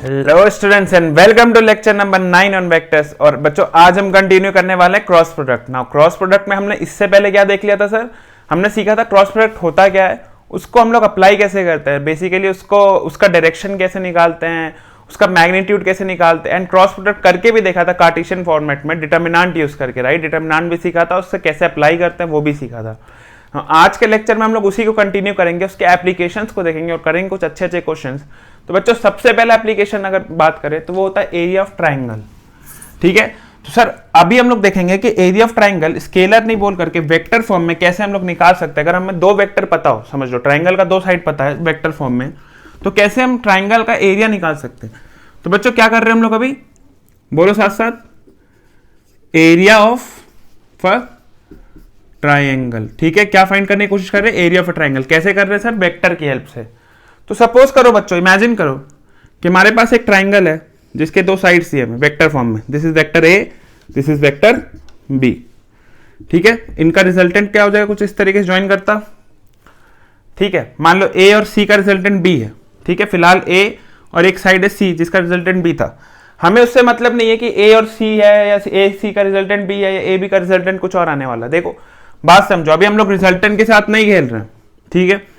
Hello students and welcome to lecture number 9 on vectors. और बच्चों आज हम कंटिन्यू करने वाले हैं cross product. Now cross product में हमने इससे पहले क्या देख लिया था सर? हमने सीखा था क्रॉस प्रोडक्ट होता क्या है, उसको हम लोग अप्लाई कैसे करते हैं, बेसिकली उसका डायरेक्शन कैसे निकालते हैं, उसका मैग्नीट्यूड कैसे निकालते हैं, एंड क्रॉस प्रोडक्ट करके भी देखा था कार्टेशियन फॉर्मेट में डिटर्मिनेंट यूज करके, राइट। डिटर्मिनेंट भी सीखा था, उससे कैसे अप्लाई करते हैं वो भी सीखा था। आज के लेक्चर में हम लोग उसी को कंटिन्यू करेंगे, उसके एप्लीकेशंस को देखेंगे और करेंगे कुछ अच्छे अच्छे क्वेश्चंस। तो बच्चों सबसे पहला एप्लीकेशन अगर बात करें तो वो होता है एरिया ऑफ ट्राइंगल, ठीक है। तो सर अभी हम लोग देखेंगे कि एरिया ऑफ ट्राइंगल स्केलर नहीं बोल करके वेक्टर फॉर्म में कैसे हम लोग निकाल सकते हैं। अगर हमें दो वेक्टर पता हो, समझ लो ट्राइंगल का दो साइड पता है वेक्टर फॉर्म में, तो कैसे हम ट्राइंगल का एरिया निकाल सकते हैं। तो बच्चों क्या कर रहे हैं हम लोग अभी, बोलो साथ साथ, एरिया ऑफ ट्राइंगल, ठीक है। क्या फाइंड करने की कोशिश कर रहे हैं, एरिया ऑफ ट्राइंगल। कैसे कर रहे हैं सर? वेक्टर की हेल्प से। तो सपोज करो बच्चों, इमेजिन करो कि हमारे पास एक ट्राइंगल है जिसके दो साइड्स दिए हैं वेक्टर फॉर्म में। This is vector A, this is vector B, ठीक है। इनका रिजल्टेंट क्या हो जाएगा, कुछ इस तरीके से ज्वाइन करता, ठीक है। मान लो ए और सी का रिजल्टेंट बी है, ठीक है। फिलहाल ए और एक साइड है सी जिसका रिजल्टेंट बी था। हमें उससे मतलब नहीं है कि ए और सी है या ए सी का रिजल्टेंट बी है या ए बी का रिजल्टेंट कुछ और आने वाला। देखो बात समझो, अभी हम लोग रिजल्टेंट के साथ नहीं खेल रहे हैं, ठीक है।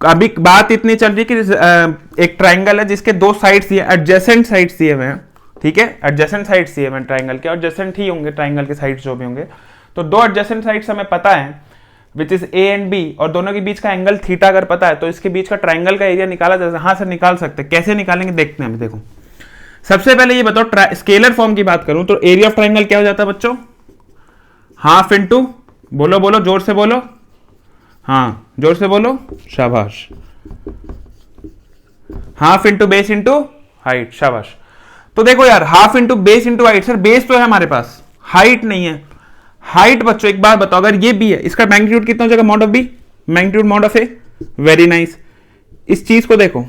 अभी बात इतनी चल रही कि एक ट्राइंगल है जिसके दो साइड्स दिए, एडजेसेंट साइड्स दिए हुए हैं, ठीक है। एडजेसेंट साइड्स दिए हुए हैं ट्राइंगल के, और एडजेसेंट ही होंगे ट्राइंगल के साइड्स जो भी होंगे। तो दो एडजेसेंट साइड्स हमें पता है which is A and B, और दोनों के बीच का एंगल थीटा अगर पता है तो इसके बीच का ट्राइंगल का एरिया निकाला जा सकता है। हाँ सर निकाल सकते हैं, कैसे निकालेंगे देखते हैं। देखो सबसे पहले ये बताओ, स्केलर फॉर्म की बात करूं तो एरिया ऑफ ट्राइंगल क्या हो जाता है बच्चों? हाफ इंटू, बोलो बोलो जोर से बोलो, हाँ जोर से बोलो, शाबाश, half into base into height, शाबाश। तो देखो यार, half into base into height, sir base तो है हमारे पास, हाइट नहीं है। हाइट बच्चों एक बात बताओ, अगर ये बी है, इसका मैग्नीट्यूड कितना हो जाएगा? Mod of B, magnitude mod of A, very nice. इस चीज को देखो,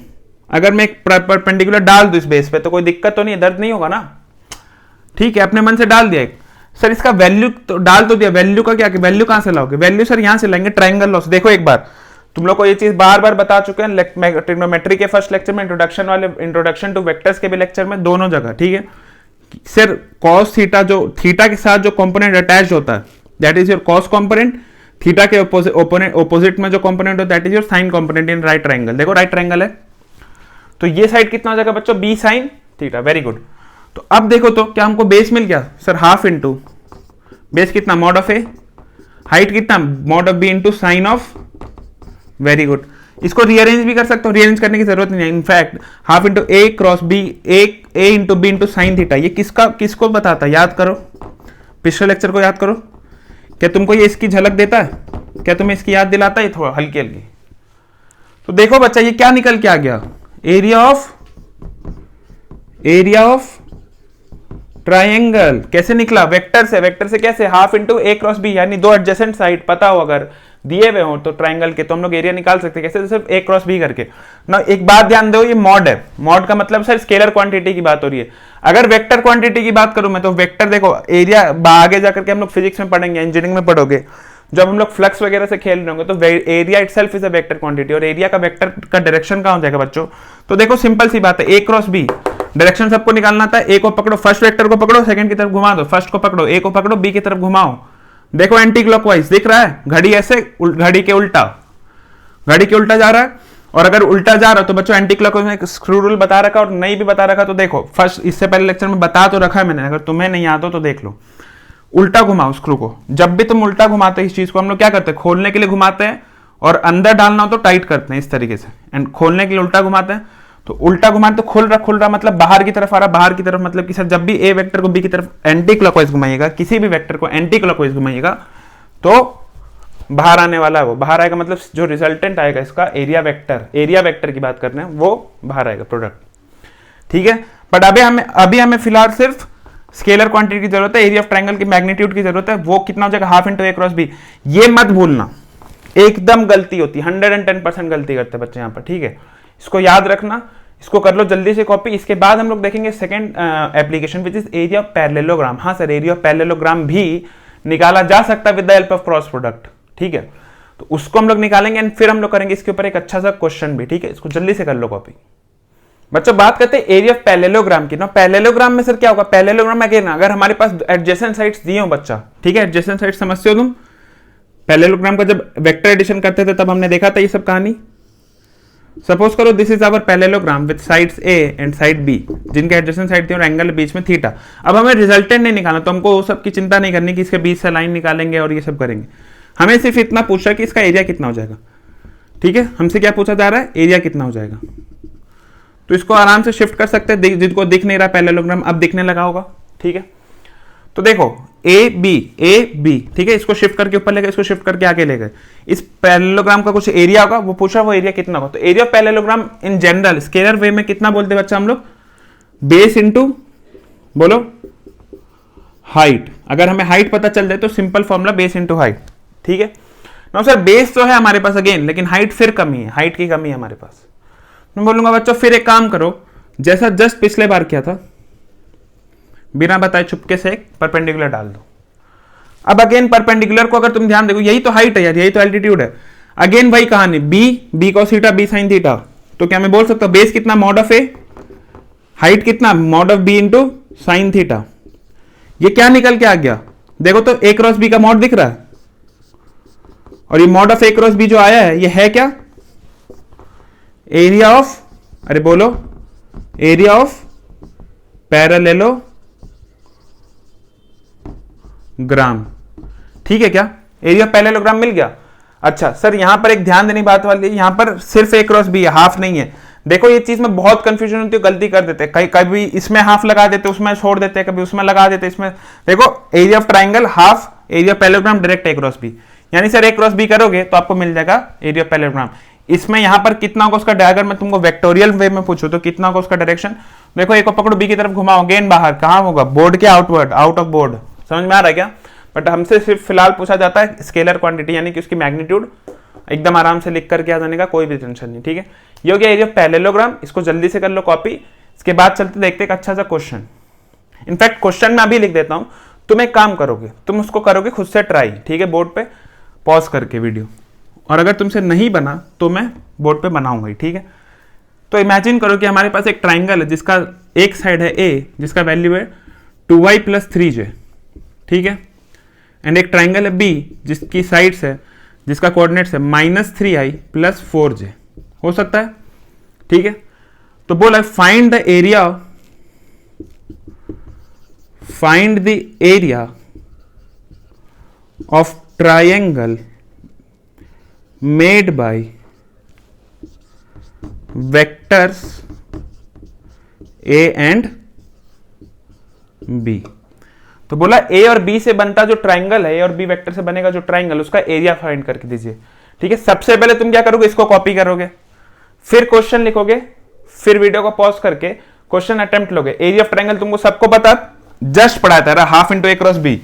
अगर मैं एक परपेंडिकुलर डाल दूं इस बेस पे तो कोई दिक्कत तो नहीं है, दर्द नहीं होगा ना, ठीक है। अपने मन से डाल दिया एक, सर इसका वैल्यू तो डाल तो दिया, वैल्यू का क्या, वैल्यू कहां से लाओगे? वैल्यू सर यहां से लाएंगे ट्राइंगल लॉस। देखो एक बार तुम लोग को ये चीज बार बार बता चुके हैं ट्रिग्नोमेट्री के फर्स्ट लेक्चर में, इंट्रोडक्शन वाले, इंट्रोडक्शन टू वेक्टर्स के भी लेक्चर में, दोनों जगह, ठीक है। सर कॉस थीटा, जो थीटा के साथ जो कंपोनेंट अटैच होता है that is your cos component, theta के ओपोजिट में जो कंपोनेंट होता है that is your sine component in right triangle. देखो राइट ट्राइंगल है तो ये साइड कितना हो जाएगा बच्चों? B sine theta, very good. तो अब देखो तो क्या हमको बेस मिल गया सर? हाफ इंटू बेस कितना? मॉड ऑफ ए, हाइट कितना? Mod of B into sine of, very good. इसको रीअरेंज भी कर सकते हो, रीअरेंज करने की जरूरत नहीं है। In fact half into A cross B, A into B into sine theta, ये किसको बताता है? याद करो, पिछले लेक्चर को याद करो। क्या तुमको ये इसकी झलक देता है? क्या तुम्हें इसकी याद दिलाता है? थोड़ा हल्की हल्की। तो देखो बच्चा ये क्या निकल के आ गया, एरिया ऑफ ट्राइंगल। कैसे निकला? वेक्टर से। वेक्टर से कैसे? Half into A cross B, यानी दो एडजेसेंट साइड पता हो अगर दिए हुए हो तो ट्राइंगल के, तो हम लोग एरिया निकाल सकते हैं। कैसे? तो सिर्फ ए क्रॉस बी करके ना। एक बात ध्यान दो, ये मॉड है, मॉड का मतलब सर स्केलर क्वांटिटी की बात हो रही है। अगर वेक्टर क्वांटिटी की बात करूं मैं तो वेक्टर, देखो एरिया आगे जाकर के हम लोग फिजिक्स में पढ़ेंगे, इंजीनियरिंग में पढ़ोगे, जब हम लोग फ्लक्स वगैरह से खेल रहे होंगे तो area itself is a vector quantity. और एरिया का वेक्टर का डायरेक्शन कहां हो जाएगा बच्चों? तो देखो सिंपल सी बात है, ए क्रॉस बी, डायरेक्शन सबको निकालना था। ए को पकड़ो, फर्स्ट वेक्टर को पकड़ो, सेकंड की तरफ घुमा दो, फर्स्ट को पकड़ो, ए को पकड़ो, बी की तरफ घुमाओ। देखो एंटी क्लॉकवाइज दिख रहा है, घड़ी ऐसे, घड़ी के उल्टा, घड़ी के उल्टा जा रहा है। और अगर उल्टा जा रहा है तो बच्चों एंटी क्लॉकवाइज में स्क्रू रूल बता रखा और नहीं भी बता रखा तो देखो, फर्स्ट इससे पहले लेक्चर में बता तो रखा है मैंने, अगर तुम्हें नहीं आता तो देख लो। उल्टा घुमाओ स्क्रू को, जब भी तुम उल्टा घुमाते हैं इस चीज को, हम लोग क्या करते हैं? खोलने के लिए घुमाते हैं, और अंदर डालना हो तो टाइट करते हैं इस तरीके से, एंड खोलने के लिए उल्टा घुमाते हैं। तो उल्टा घुमाते तो खुल रहा मतलब बाहर की तरफ आ रहा, बाहर की तरफ मतलब कि सर जब भी ए वेक्टर को बी की तरफ एंटी क्लॉकवाइज घुमाइएगा, किसी भी वेक्टर को एंटी क्लॉकवाइज घुमाइएगा तो बाहर आने वाला है, वो बाहर आएगा, मतलब जो रिजल्टेंट आएगा इसका एरिया वेक्टर की बात कर रहे हैं, वो बाहर आएगा प्रोडक्ट, ठीक है। बट अभी हमें फिलहाल सिर्फ स्केलर क्वांटिटी की जरूरत है, एरिया ऑफ ट्राइंगल की मैग्नीट्यूड की जरूरत है। वो कितना हो जाएगा? Half into A cross B. ये मत भूलना, एकदम गलती होती है, 110% गलती करते हैं बच्चे यहाँ पर, ठीक है। इसको याद रखना, इसको कर लो जल्दी से कॉपी। इसके बाद हम लोग देखेंगे second application which is area of parallelogram. हाँ सर, एरिया ऑफ पैरेललोग्राम भी निकाला जा सकता है with the help of cross product, ठीक है। तो उसको हम लोग निकालेंगे एंड फिर हम लोग करेंगे इसके ऊपर एक अच्छा सा क्वेश्चन भी, ठीक है। इसको जल्दी से कर लो कॉपी। बच्चों बात करते हैं एरिया ऑफ पैरेललोग्राम की ना। पैरेललोग्राम में सर क्या होगा, पैरेललोग्राम में अगेन अगर हमारे पास एडजेसेंट साइड्स दिए हो बच्चा, ठीक है, एडजेसेंट साइड्स समझते हो तुम। पैरेललोग्राम का जब वेक्टर एडिशन करते थे तब हमने देखा था ये सब कहानी। सपोज करो this is our parallelogram with sides A and side B, जिनके एडजेसेंट साइड थी और एंगल बीच में थीटा। अब हमें रिजल्टेंट नहीं निकालना, तो हमको वो सब की चिंता नहीं करनी कि इसके बीच से लाइन निकालेंगे और ये सब करेंगे। हमें सिर्फ इतना पूछा कि इसका एरिया कितना हो जाएगा, ठीक है। हमसे क्या पूछा जा रहा है, एरिया कितना हो जाएगा। तो इसको आराम से शिफ्ट कर सकते हैं, जिनको दिख नहीं रहा पैरेललोग्राम अब दिखने लगा होगा, ठीक है। तो देखो ए बी, ठीक है, इसको शिफ्ट करके ऊपर ले गए, इसको शिफ्ट करके आगे ले गए। इस पैरेललोग्राम का कुछ एरिया होगा, वो पूछा वो एरिया कितना होगा। तो area of parallelogram in general scalar way में कितना बोलते हैं बच्चा हम लोग, बेस इंटू बोलो हाइट। अगर हमें हाइट पता चल जाए तो simple formula base into height, ठीक है। नो सर बेस तो है हमारे पास अगेन, लेकिन हाइट फिर कमी है, हाइट की कमी है हमारे पास। मैं बोलूंगा बच्चों फिर एक काम करो, जैसा जस्ट पिछले बार किया था, बिना बताए चुपके से एक परपेंडिकुलर डाल दो। अब अगेन परपेंडिकुलर को अगर तुम ध्यान देखो, यही तो हाइट है यार, यही तो एल्टीट्यूड है। अगेन वही कहानी, B cos theta B sine theta. तो क्या मैं बोल सकता हूं बेस कितना मॉड ऑफ ए, हाइट कितना mod of B into sine theta. ये क्या निकल के आ गया, देखो तो ए क्रॉस बी का मॉड दिख रहा है, और ये mod of A cross B जो आया है ये है क्या, एरिया ऑफ, अरे बोलो एरिया ऑफ पैरेललोग्राम, ठीक है क्या, एरिया पैरेललोग्राम मिल गया। अच्छा सर यहां पर एक ध्यान देने बात वाली, यहां पर सिर्फ ए क्रॉस बी है, हाफ नहीं है। देखो ये चीज में बहुत कंफ्यूजन होती है, गलती कर देते हैं, कभी इसमें हाफ लगा देते उसमें छोड़ देते हैं, कभी उसमें लगा देते इसमें। देखो area of triangle half, area parallelogram direct A cross B, यानी सर ए क्रॉस बी करोगे तो आपको मिल जाएगा एरिया पैरेललोग्राम। इसमें यहां पर कितना होगा उसका डायग्राम, मैं तुमको वेक्टोरियल वे में पूछूं तो कितना होगा उसका डायरेक्शन। देखो एक को पकड़ो बी की तरफ घुमाओ, अगेन बाहर, कहां होगा, बोर्ड के आउटवर्ड, आउट ऑफ बोर्ड। समझ में आ रहा है क्या। बट हमसे सिर्फ फिलहाल पूछा जाता है स्केलर क्वांटिटी, यानी कि उसकी मैग्नीट्यूड एकदम आराम से लिख करके आ जाने का, कोई भी टेंशन नहीं, ठीक है। ये हो गया एरिया पैरेललोग्राम, इसको जल्दी से कर लो कॉपी। इसके बाद चलते देखते एक अच्छा सा क्वेश्चन, इनफैक्ट क्वेश्चन मैं अभी लिख देता हूं, तुम एक काम करोगे, तुम उसको करोगे खुद से ट्राई, ठीक है, बोर्ड पे पॉज करके वीडियो, और अगर तुमसे नहीं बना तो मैं बोर्ड पे बनाऊंगा, ठीक है। तो इमेजिन करो कि हमारे पास एक ट्राइंगल है जिसका एक साइड है ए, जिसका वैल्यू है 2y + 3j, ठीक है, एंड एक ट्राइंगल है बी जिसकी साइड्स है, जिसका कोऑर्डिनेट्स है -3i + 4j, हो सकता है, ठीक है। तो बोला find the area of triangle made by vectors A and B. तो बोला ए और बी से बनता जो ट्राइंगल है, ए और बी वेक्टर से बनेगा जो ट्राइंगल, उसका एरिया फाइंड करके दीजिए, ठीक है। सबसे पहले तुम क्या करोगे, इसको कॉपी करोगे, फिर क्वेश्चन लिखोगे, फिर वीडियो को पॉज करके क्वेश्चन अटेम्प्ट लोगे। एरिया ऑफ ट्राइंगल तुमको सबको पता, जस्ट पढ़ाया था, half into A cross B,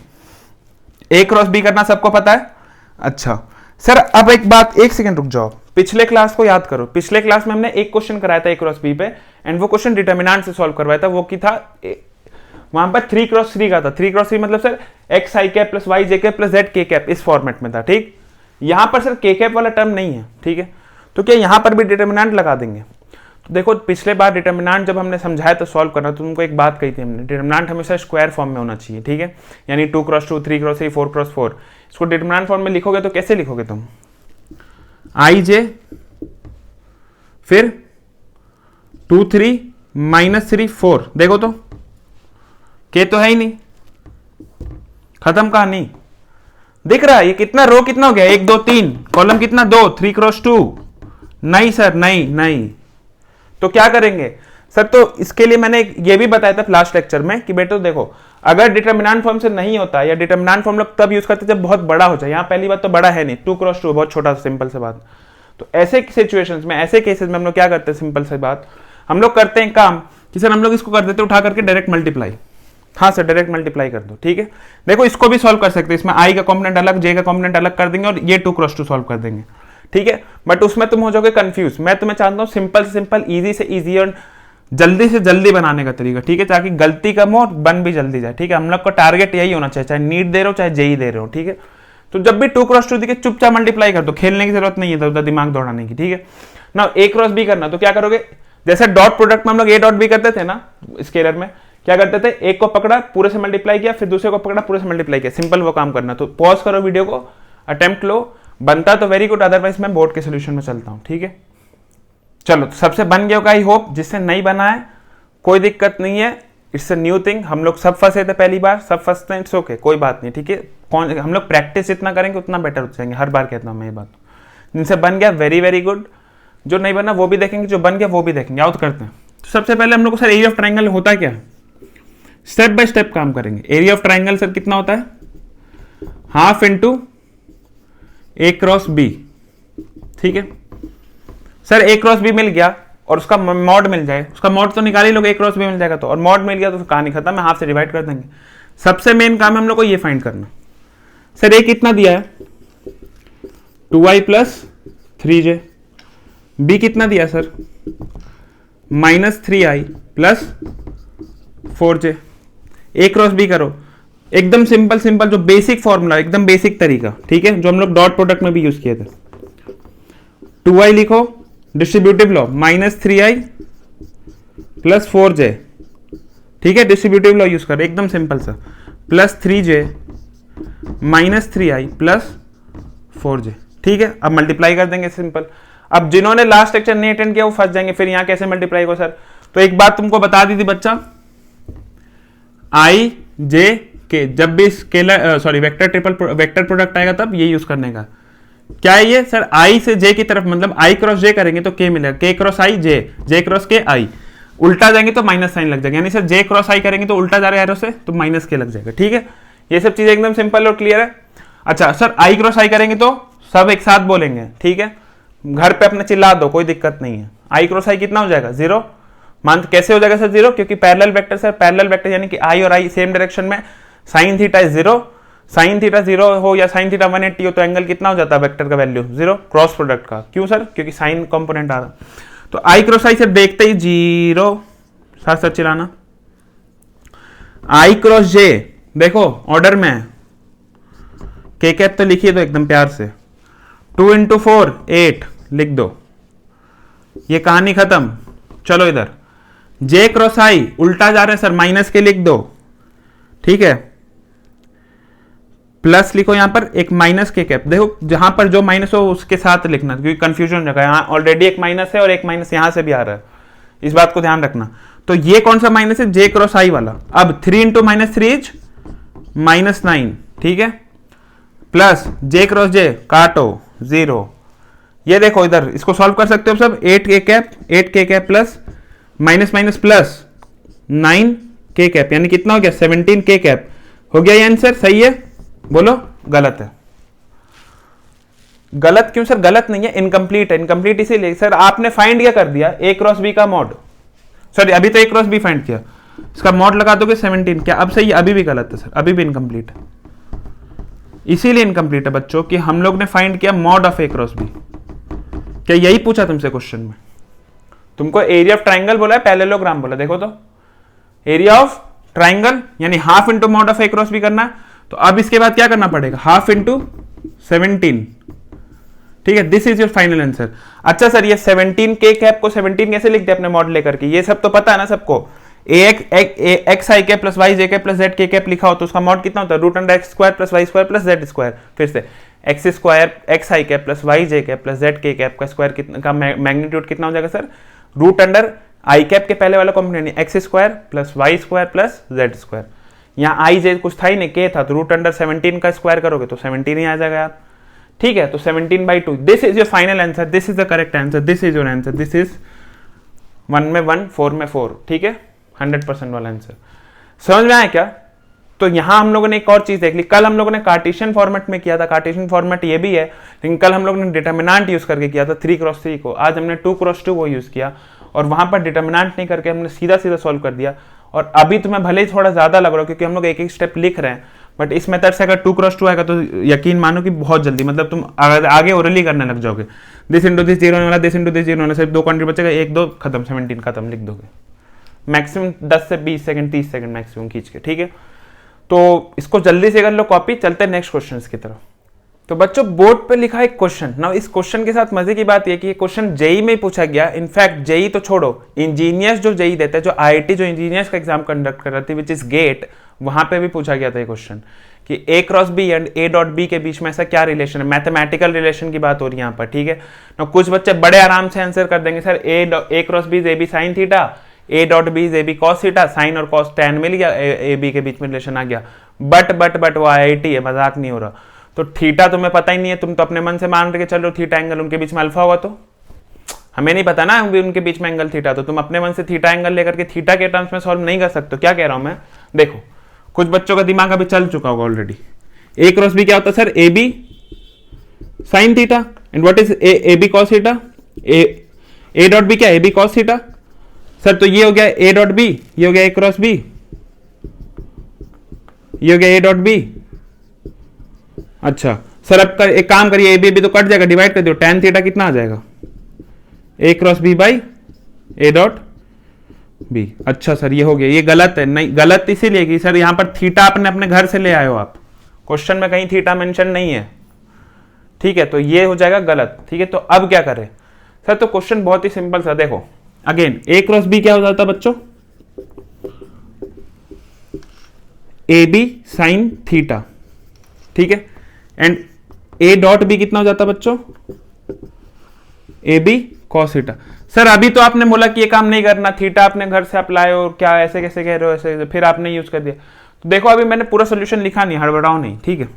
A cross B करना सबको पता है। अच्छा सर अब एक बात, एक सेकंड रुक जाओ, पिछले क्लास को याद करो। पिछले क्लास में हमने एक क्वेश्चन कराया था ए क्रॉस बी पे, एंड वो क्वेश्चन डिटर्मिनेंट से सॉल्व करवाया था। वो की था वहां पर 3x3 का था। 3x3 मतलब sir x i cap + y j cap + z k cap, इस फॉर्मेट में था, ठीक। यहां पर सर k कैप वाला टर्म नहीं है, ठीक है। तो क्या यहां पर भी डिटर्मिनेंट लगा देंगे। तो देखो पिछले बार डिटर्मिनेंट जब हमने समझाया तो सॉल्व करना, तो तुमको एक बात कही थी हमने, डिटर्मिनेंट हमेशा स्क्वायर फॉर्म में होना चाहिए, ठीक है, यानी 2x2 3x3 4x4। इसको डिटर्मिनेंट फॉर्म में लिखोगे तो कैसे लिखोगे तुम, i j फिर 2 3 -3 4, देखो तो के तो है ही नहीं, खत्म कहानी। दिख रहा है ये कितना रो कितना हो गया, 1 2 3, कॉलम कितना 2, 3x2, नहीं सर नहीं। तो क्या करेंगे सर, तो इसके लिए मैंने ये भी बताया था लास्ट लेक्चर में कि बेटो देखो अगर डिटर्मिनेंट फॉर्म से नहीं होता, या डिटर्मिनेंट फॉर्म लोग तब यूज करते जब बहुत बड़ा हो जाए। यहाँ पहली बात तो बड़ा है नहीं, 2x2 बहुत छोटा, सिंपल से बात। तो ऐसे सिचुएशंस में, ऐसे केसेस में हम लोग क्या करते हैं, सिंपल से बात, हम लोग करते हैं काम कि सर हम लोग इसको कर देते उठा करके डायरेक्ट मल्टीप्लाई। हाँ सर डायरेक्ट मल्टीप्लाई कर दो, ठीक है। देखो इसको भी सॉल्व कर सकते हैं, इसमें i का कॉम्पोनेंट अलग, j का कॉम्पोनेंट अलग कर देंगे और ये 2x2 सॉल्व कर देंगे, ठीक है। बट उसमें तुम हो जाओगे कंफ्यूज। मैं तुम्हें चाहता हूँ सिंपल से सिंपल, इजी से इजी और जल्दी से जल्दी बनाने का तरीका, ठीक है, ताकि गलती कम हो और बन भी जल्दी जाए, ठीक है। हम लोग का टारगेट यही होना चाहिए, चाहे नीट दे रहे हो चाहे जेई दे रहे हो, ठीक है। तो जब भी 2x2 दिखे चुपचाप मल्टीप्लाई कर दो, खेलने की जरूरत नहीं है इधर उधर दिमाग दौड़ाने की, ठीक है ना। a क्रॉस b करना तो क्या करोगे, जैसे डॉट प्रोडक्ट में हम लोग ए डॉट बी करते थे ना स्केलर में, क्या करते थे, एक को पकड़ा पूरे से मल्टीप्लाई किया, फिर दूसरे को पकड़ा पूरे से मल्टीप्लाई किया, सिंपल वो काम करना। तो पॉज करो वीडियो को, अटेम्प्ट लो, बनता तो वेरी गुड, अदरवाइज मैं बोर्ड के सोल्यूशन में चलता हूं, ठीक है। चलो तो सबसे बन गया होगा, आई होप। जिससे नहीं बना है कोई दिक्कत नहीं है, इट्स अ न्यू थिंग। हम लोग सब फंसे थे पहली बार, सब फंसते हैं, इट्स ओके, कोई बात नहीं, ठीक है। कौन, हम लोग प्रैक्टिस जितना करेंगे उतना बेटर हो जाएंगे, हर बार कहता हूं मैं ये बात। जिनसे बन गया वेरी वेरी गुड, जो नहीं बना वो भी देखेंगे, जो बन गया वो भी देखेंगे। आओ तो करते हैं। तो सबसे पहले हम लोग को सर एरिया ऑफ ट्राइंगल होता क्या है, स्टेप बाय स्टेप काम करेंगे। एरिया ऑफ ट्राइंगल सर कितना होता है, half into A cross B, ठीक है। सर ए क्रॉस बी मिल गया और उसका मॉड मिल जाए, उसका मॉड तो निकाल ही लोग, ए क्रॉस बी मिल जाएगा तो, और मॉड मिल गया तो कहानी खत्म है, हाफ से डिवाइड कर देंगे। सबसे मेन काम है हम लोग को ये फाइंड करना। सर ए कितना दिया है, 2i प्लस 3j। बी कितना दिया सर, -3i प्लस 4j। ए क्रॉस बी करो, एकदम सिंपल सिंपल, जो बेसिक फॉर्मूला, एकदम बेसिक तरीका, ठीक है, जो हम लोग डॉट प्रोडक्ट में भी यूज किए थे। 2i लिखो, distributive law, -3i plus 4j, ठीक है, डिस्ट्रीब्यूटिव लॉ यूज कर, एकदम सिंपल सा, plus 3j -3i plus 4j, ठीक है। अब मल्टीप्लाई कर देंगे, सिंपल। अब जिन्होंने लास्ट लेक्चर नहीं अटेंड किया वो फंस जाएंगे, फिर यहां कैसे मल्टीप्लाई को सर। तो एक बात तुमको बता दी थी बच्चा, आई जे के, जब भी स्केलर वेक्टर प्रोडक्ट आएगा तब ये यूज करने का। क्या है ये सर, आई से जे की तरफ, मतलब आई क्रॉस जे करेंगे तो के मिलेगा, के क्रॉस आई जे, जे क्रॉस के आई, उल्टा जाएंगे तो माइनस साइन लग जाएगा, यानी सर जे क्रॉस आई करेंगे तो उल्टा जा रहा है एरो से तो माइनस के लग जाएगा, ठीक है। ये सब चीजें एकदम सिंपल और क्लियर है। अच्छा सर आई क्रॉस आई करेंगे तो सब एक साथ बोलेंगे, ठीक है, घर पे अपने चिल्ला दो, कोई दिक्कत नहीं है। आई क्रॉस आई कितना हो जाएगा, 0। मान कैसे हो जाएगा सर 0, क्योंकि parallel vector sir, parallel vector यानी कि आई और आई सेम डायरेक्शन में, sine theta is 0, sine theta 0 हो या साइन थीटा 180 हो तो एंगल कितना हो जाता है वेक्टर का वैल्यू 0, क्रॉस प्रोडक्ट का। क्यों सर, क्योंकि साइन कंपोनेंट आ रहा। तो आई क्रॉस आई से देखते ही 0, साथ साथ चिल्लाना। आई क्रॉस जे देखो ऑर्डर में है, के कैप तो लिखिए दो एकदम प्यार से, 2 इंटू 4 8 लिख दो, ये कहानी खत्म। चलो इधर जे क्रॉस आई उल्टा जा रहे हैं सर, माइनस के लिख दो, ठीक है, प्लस लिखो यहां पर एक माइनस के कैप, देखो जहां पर जो माइनस हो उसके साथ लिखना, क्योंकि कंफ्यूजन हो जाएगा। यहां ऑलरेडी एक माइनस है और एक माइनस यहां से भी आ रहा है, इस बात को ध्यान रखना। तो ये कौन सा माइनस है, जे क्रॉस आई वाला। अब 3 इंटू -3 इज -9, ठीक है, प्लस जे क्रॉस जे काटो 0। ये देखो इधर इसको सॉल्व कर सकते हो सब, 8 के cap plus minus minus plus 9 के कैप, यानी कितना हो गया 17 के कैप। हो गया ये आंसर, सही है, बोलो गलत है। गलत क्यों सर, गलत नहीं है, इनकम्प्लीट है। इनकम्प्लीट इसीलिए सर आपने फाइंड क्या कर दिया, ए क्रॉस बी का मॉड, सॉरी अभी तो ए क्रॉस बी फाइंड किया, इसका मॉड लगा दोगे 17, क्या अब सही है, अभी भी गलत है सर, अभी भी इनकम्प्लीट है। इसीलिए इनकम्प्लीट है बच्चों कि हम लोग ने फाइंड किया mod of A cross B. क्या यही पूछा तुमसे क्वेश्चन में, तुमको एरिया ऑफ ट्राइंगल बोला है, पैरेललोग्राम बोला, देखो तो एरिया ऑफ ट्राइंगल यानी half into mod of A cross B करना है। तो अब इसके बाद क्या करना पड़ेगा, हाफ इंटू 17, ठीक है, this is your final answer. अच्छा सर ये 17 के कैप को 17 कैसे लिख दे अपने मॉड लेकर के, ये सब तो पता है ना सबको। X i cap plus y j cap plus z k cap लिखा हो तो उसका मॉड कितना होता है, √x² plus y square plus z square. फिर से x square x i cap plus y j cap plus z k cap का स्क्वायर कितना का मैग्नीट्यूड कितना हो जाएगा सर, √आई कैप के पहले वाला component x² plus y square plus z square. यहाँ आई जे कुछ था ही नहीं, के था, तो √17 का स्क्वायर करोगे तो 17 ही आ जाएगा यार, ठीक है। तो 17/2, this is your final answer, this is the correct answer, this is your answer, this is 1 में 1 4 में 4, ठीक है, 100% वाला आंसर। समझ में आया क्या। तो यहां हम लोगों ने एक और चीज देख ली, कल हम लोगों ने कार्टेशियन फॉर्मेट में किया था, कार्टेशियन फॉर्मेट ये भी है, लेकिन कल हम लोगों ने डिटर्मिनेंट यूज करके किया था 3x3 को, आज हमने 2x2 को यूज किया और वहां पर डिटर्मिनेंट नहीं करके हमने सीधा सीधा सॉल्व कर दिया। और अभी तुम्हें भले ही थोड़ा ज्यादा लग रहा हो क्योंकि हम लोग एक एक स्टेप लिख रहे हैं, बट इस मेथड से अगर 2x2 आएगा तो यकीन मानो कि बहुत जल्दी, मतलब तुम आगे ओरली करने लग जाओगे। दिस इंटू दिस 0 वाला, दिस इंटू दिस 0 वाला, सिर्फ 2 क्वांटिटी बचेगा, 1 2 खत्म, 17 खत्म, लिख दोगे मैक्सिमम 10 से 20 सेकंड 30 सेकंड मैक्सिमम खींच के, ठीक है। तो इसको जल्दी से कर लो कॉपी, चलते हैं नेक्स्ट क्वेश्चन की तरफ। तो बच्चों बोर्ड पे लिखा है क्वेश्चन। नाउ इस क्वेश्चन के साथ मजे की बात यह कि ये क्वेश्चन जेई में पूछा गया। इनफैक्ट जेई तो छोड़ो, इंजीनियर्स जो जेई देते हैं, जो आईआईटी जो इंजीनियर्स का एग्जाम कंडक्ट कर रही थी विच इज गेट, वहां पे भी पूछा गया था ये क्वेश्चन कि A cross B and A dot B के बीच में ऐसा क्या रिलेशन है। मैथमेटिकल रिलेशन की बात हो रही है यहाँ पर, ठीक है ना। कुछ बच्चे बड़े आराम से आंसर कर देंगे, sir A cross B is A B sine theta, A dot B is A B cos theta, sine और कॉस टैन मिल गया, ए बी के बीच में रिलेशन आ गया। बट वो आईआईटी है, मजाक नहीं हो रहा। तो थीटा तुम्हें पता ही नहीं है, तुम तो अपने मन से मान के चल रहे हो थीटा एंगल उनके बीच में अल्फा होगा, तो हमें नहीं पता ना उनके बीच में एंगल थीटा, तो तुम अपने मन से थीटा एंगल लेकर के थीटा के टर्म्स में सॉल्व नहीं कर सकते। क्या कह रहा हूं मैं, देखो कुछ बच्चों का दिमाग अभी चल चुका होगा ऑलरेडी। ए क्रॉस बी क्या होता है sir, A B sine theta and what is A B cos theta, A dot B क्या, A B cos theta. Sir तो ये हो गया ए डॉट बी, ये हो गया ए क्रॉस बी, ये हो गया ए डॉट बी। अच्छा सर अब एक काम करिए, ए बी तो कट जाएगा, डिवाइड कर दो, tan थीटा कितना आ जाएगा, A cross B by A dot B. अच्छा सर ये हो गया, ये गलत है। नहीं गलत इसीलिए कि सर यहां पर थीटा आपने अपने घर से ले आए हो आप, क्वेश्चन में कहीं थीटा मेंशन नहीं है, ठीक है, तो ये हो जाएगा गलत। ठीक है, तो अब क्या करें सर, तो क्वेश्चन बहुत ही सिंपल सा, देखो अगेन ए क्रॉस बी क्या हो जाता बच्चों, ए बी साइन थीटा, ठीक है, एंड ए डॉट बी कितना हो जाता बच्चों, A B cos theta. Sir अभी तो आपने बोला कि ये काम नहीं करना, थीटा अपने घर से अप्लाई, और क्या ऐसे कैसे कह रहे हो, ऐसे फिर आपने यूज कर दिया। तो देखो अभी मैंने पूरा सोल्यूशन लिखा नहीं, हड़बड़ाओ नहीं, ठीक है।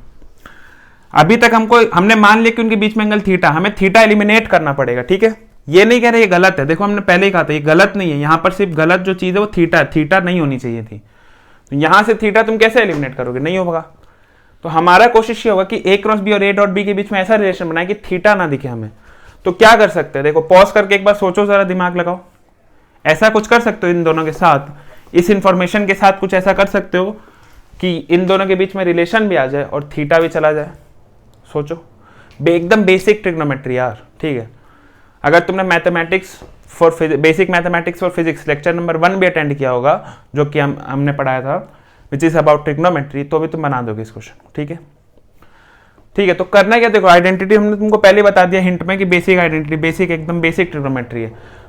अभी तक हमने मान लिया कि उनके बीच में एंगल थीटा, हमें थीटा एलिमिनेट करना पड़ेगा, ठीक है। ये नहीं कह रहे ये गलत है, देखो हमने पहले ही कहा था ये गलत नहीं है, यहां पर सिर्फ गलत जो चीज है वो थीटा है, थीटा नहीं होनी चाहिए थी। तो यहां से थीटा तुम कैसे एलिमिनेट करोगे, नहीं होगा। तो हमारा कोशिश ये होगा कि ए क्रॉस बी और ए डॉट बी के बीच में ऐसा रिलेशन बनाए कि थीटा ना दिखे हमें। तो क्या कर सकते हैं, देखो पॉज करके एक बार सोचो, जरा दिमाग लगाओ, ऐसा कुछ कर सकते हो इन दोनों के साथ, इस इंफॉर्मेशन के साथ कुछ ऐसा कर सकते हो कि इन दोनों के बीच में रिलेशन भी आ जाए और थीटा भी चला जाए। सोचो, एकदम बेसिक ट्रिग्नोमेट्री यार, ठीक है। अगर तुमने mathematics for basic mathematics for physics lecture number 1 भी अटेंड किया होगा, जो कि हमने पढ़ाया था, विच इज अबाउट ट्रिग्नोमेट्री, तो भी तुम बना दोगे इस क्वेश्चन, ठीक है। ठीक है, तो करना क्या, देखो आइडेंटिटी हमने तुमको पहले बता दिया हिंट में कि बेसिक आइडेंटिटी, बेसिक एकदम बेसिक ट्रिग्नोमेट्री है।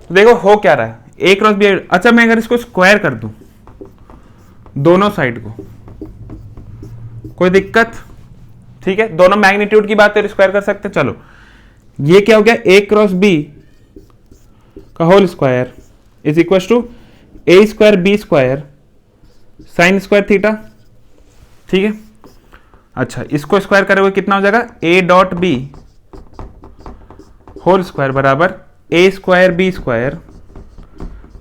तो देखो हो क्या रहा है, ए क्रॉस बी। अच्छा मैं अगर इसको स्क्वायर कर दूं दोनों साइड को, कोई दिक्कत, ठीक है, दोनों मैग्नीट्यूड की बात है, स्क्वायर कर सकते हैं। चलो ये क्या हो गया, ए क्रॉस बी का whole square is equal to A square B square sine square theta, ठीक है। अच्छा इसको स्क्वायर करोगे कितना हो जाएगा, A dot B whole square बराबर A square B square